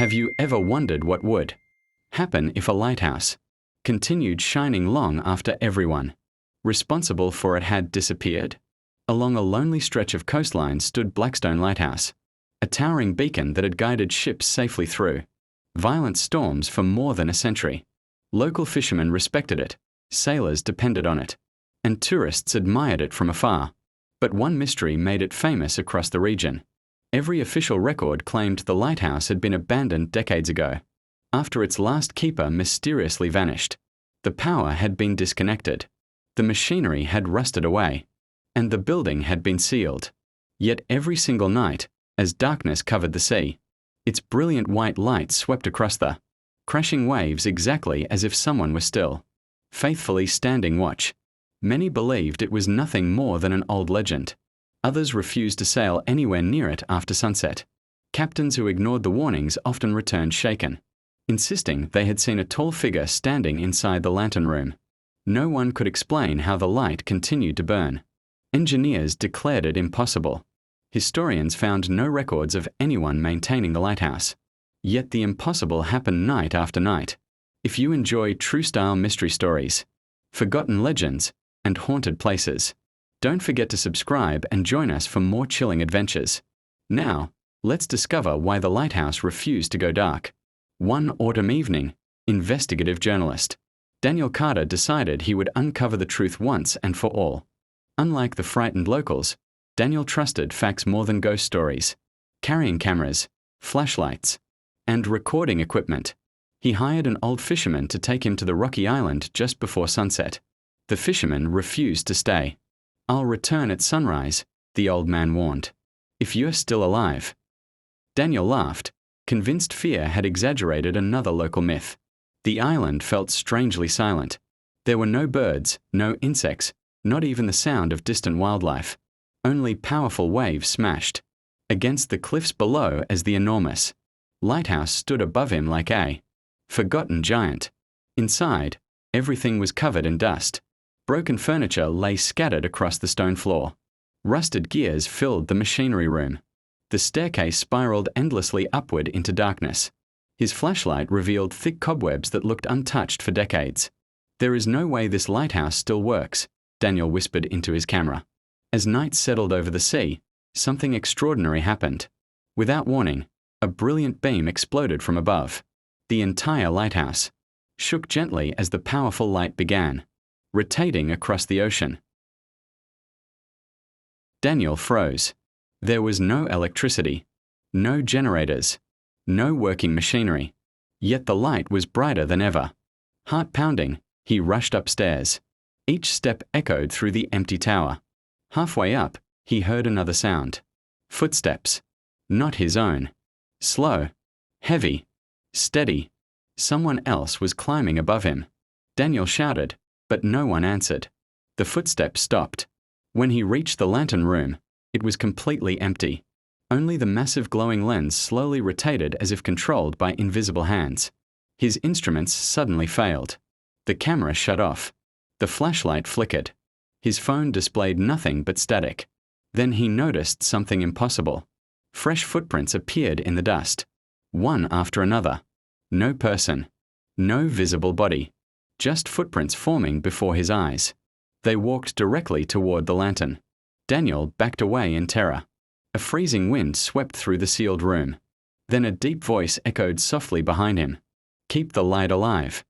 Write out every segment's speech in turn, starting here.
Have you ever wondered what would happen if a lighthouse continued shining long after everyone responsible for it had disappeared? Along a lonely stretch of coastline stood Blackstone Lighthouse, a towering beacon that had guided ships safely through violent storms for more than a century. Local fishermen respected it, sailors depended on it, and tourists admired it from afar. But one mystery made it famous across the region. Every official record claimed the lighthouse had been abandoned decades ago, after its last keeper mysteriously vanished. The power had been disconnected, the machinery had rusted away, and the building had been sealed. Yet every single night, as darkness covered the sea, its brilliant white light swept across the crashing waves exactly as if someone were still, faithfully standing watch. Many believed it was nothing more than an old legend. Others refused to sail anywhere near it after sunset. Captains who ignored the warnings often returned shaken, insisting they had seen a tall figure standing inside the lantern room. No one could explain how the light continued to burn. Engineers declared it impossible. Historians found no records of anyone maintaining the lighthouse. Yet the impossible happened night after night. If you enjoy true-style mystery stories, forgotten legends, and haunted places, don't forget to subscribe and join us for more chilling adventures. Now, let's discover why the lighthouse refused to go dark. One autumn evening, investigative journalist Daniel Carter decided he would uncover the truth once and for all. Unlike the frightened locals, Daniel trusted facts more than ghost stories. Carrying cameras, flashlights, and recording equipment, he hired an old fisherman to take him to the rocky island just before sunset. The fisherman refused to stay. "I'll return at sunrise," the old man warned, "if you're still alive." Daniel laughed, convinced fear had exaggerated another local myth. The island felt strangely silent. There were no birds, no insects, not even the sound of distant wildlife. Only powerful waves smashed against the cliffs below as the enormous lighthouse stood above him like a forgotten giant. Inside, everything was covered in dust. Broken furniture lay scattered across the stone floor. Rusted gears filled the machinery room. The staircase spiraled endlessly upward into darkness. His flashlight revealed thick cobwebs that looked untouched for decades. "There is no way this lighthouse still works," Daniel whispered into his camera. As night settled over the sea, something extraordinary happened. Without warning, a brilliant beam exploded from above. The entire lighthouse shook gently as the powerful light began rotating across the ocean. Daniel froze. There was no electricity, no generators, no working machinery. Yet the light was brighter than ever. Heart pounding, he rushed upstairs. Each step echoed through the empty tower. Halfway up, he heard another sound. Footsteps. Not his own. Slow, heavy, steady. Someone else was climbing above him. Daniel shouted, but no one answered. The footsteps stopped. When he reached the lantern room, it was completely empty. Only the massive glowing lens slowly rotated as if controlled by invisible hands. His instruments suddenly failed. The camera shut off. The flashlight flickered. His phone displayed nothing but static. Then he noticed something impossible. Fresh footprints appeared in the dust, one after another. No person, no visible body, just footprints forming before his eyes. They walked directly toward the lantern. Daniel backed away in terror. A freezing wind swept through the sealed room. Then a deep voice echoed softly behind him. "Keep the light alive."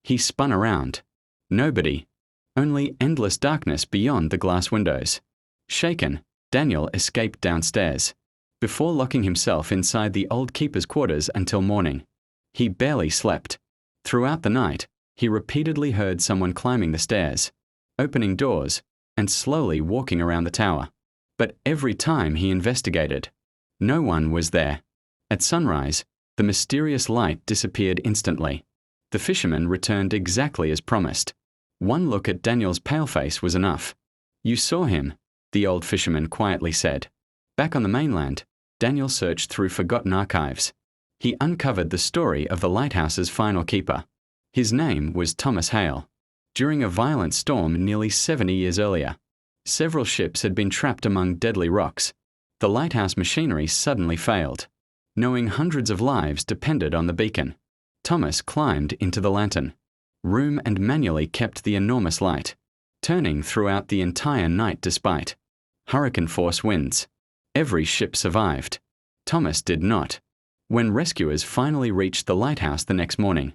He spun around. Nobody. Only endless darkness beyond the glass windows. Shaken, Daniel escaped downstairs, before locking himself inside the old keeper's quarters until morning. He barely slept. Throughout the night, he repeatedly heard someone climbing the stairs, opening doors, and slowly walking around the tower. But every time he investigated, no one was there. At sunrise, the mysterious light disappeared instantly. The fisherman returned exactly as promised. One look at Daniel's pale face was enough. "You saw him," the old fisherman quietly said. Back on the mainland, Daniel searched through forgotten archives. He uncovered the story of the lighthouse's final keeper. His name was Thomas Hale. During a violent storm nearly 70 years earlier, several ships had been trapped among deadly rocks. The lighthouse machinery suddenly failed. Knowing hundreds of lives depended on the beacon, Thomas climbed into the lantern room and manually kept the enormous light, turning throughout the entire night despite hurricane-force winds. Every ship survived. Thomas did not. When rescuers finally reached the lighthouse the next morning,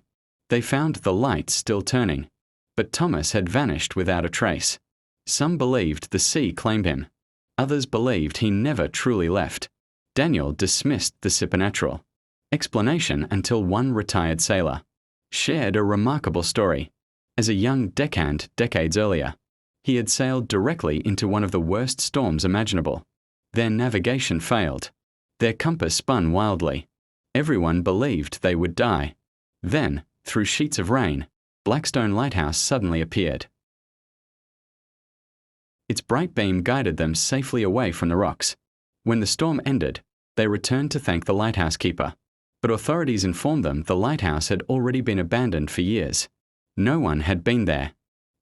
they found the lights still turning, but Thomas had vanished without a trace. Some believed the sea claimed him. Others believed he never truly left. Daniel dismissed the supernatural explanation until one retired sailor shared a remarkable story. As a young deckhand decades earlier, he had sailed directly into one of the worst storms imaginable. Their navigation failed. Their compass spun wildly. Everyone believed they would die. Then, through sheets of rain, Blackstone Lighthouse suddenly appeared. Its bright beam guided them safely away from the rocks. When the storm ended, they returned to thank the lighthouse keeper. But authorities informed them the lighthouse had already been abandoned for years. No one had been there.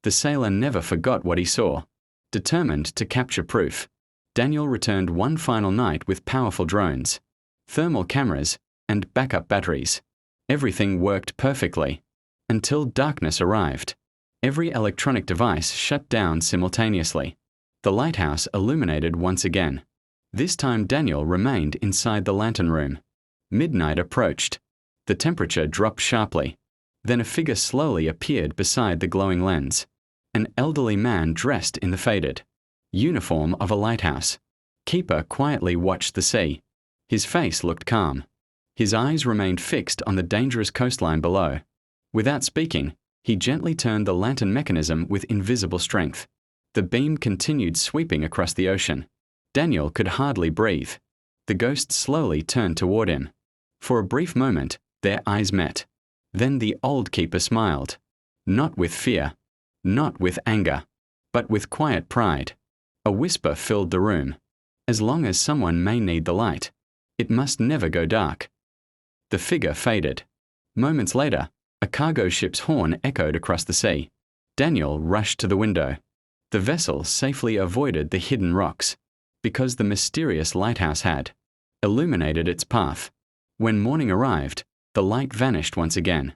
The sailor never forgot what he saw. Determined to capture proof, Daniel returned one final night with powerful drones, thermal cameras, and backup batteries. Everything worked perfectly. Until darkness arrived. Every electronic device shut down simultaneously. The lighthouse illuminated once again. This time Daniel remained inside the lantern room. Midnight approached. The temperature dropped sharply. Then a figure slowly appeared beside the glowing lens. An elderly man dressed in the faded uniform of a lighthouse keeper quietly watched the sea. His face looked calm. His eyes remained fixed on the dangerous coastline below. Without speaking, he gently turned the lantern mechanism with invisible strength. The beam continued sweeping across the ocean. Daniel could hardly breathe. The ghost slowly turned toward him. For a brief moment, their eyes met. Then the old keeper smiled. Not with fear, not with anger, but with quiet pride. A whisper filled the room. As long as someone may need the light, it must never go dark. The figure faded. Moments later, a cargo ship's horn echoed across the sea. Daniel rushed to the window. The vessel safely avoided the hidden rocks, because the mysterious lighthouse had illuminated its path. When morning arrived, the light vanished once again.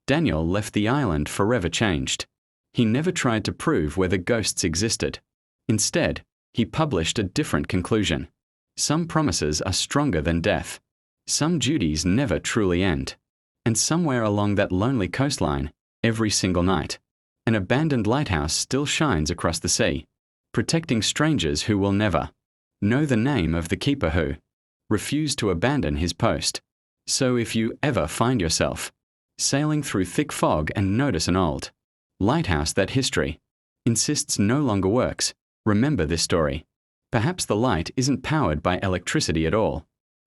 Daniel left the island forever changed. He never tried to prove whether ghosts existed. Instead, he published a different conclusion. Some promises are stronger than death. Some duties never truly end. And somewhere along that lonely coastline, every single night, an abandoned lighthouse still shines across the sea, protecting strangers who will never know the name of the keeper who refused to abandon his post. So if you ever find yourself sailing through thick fog and notice an old lighthouse that history insists no longer works, remember this story. Perhaps the light isn't powered by electricity at all.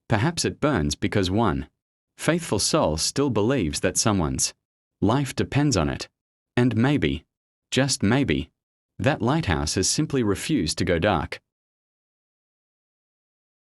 Perhaps it burns because one faithful soul still believes that someone's life depends on it. And maybe, just maybe, that lighthouse has simply refused to go dark.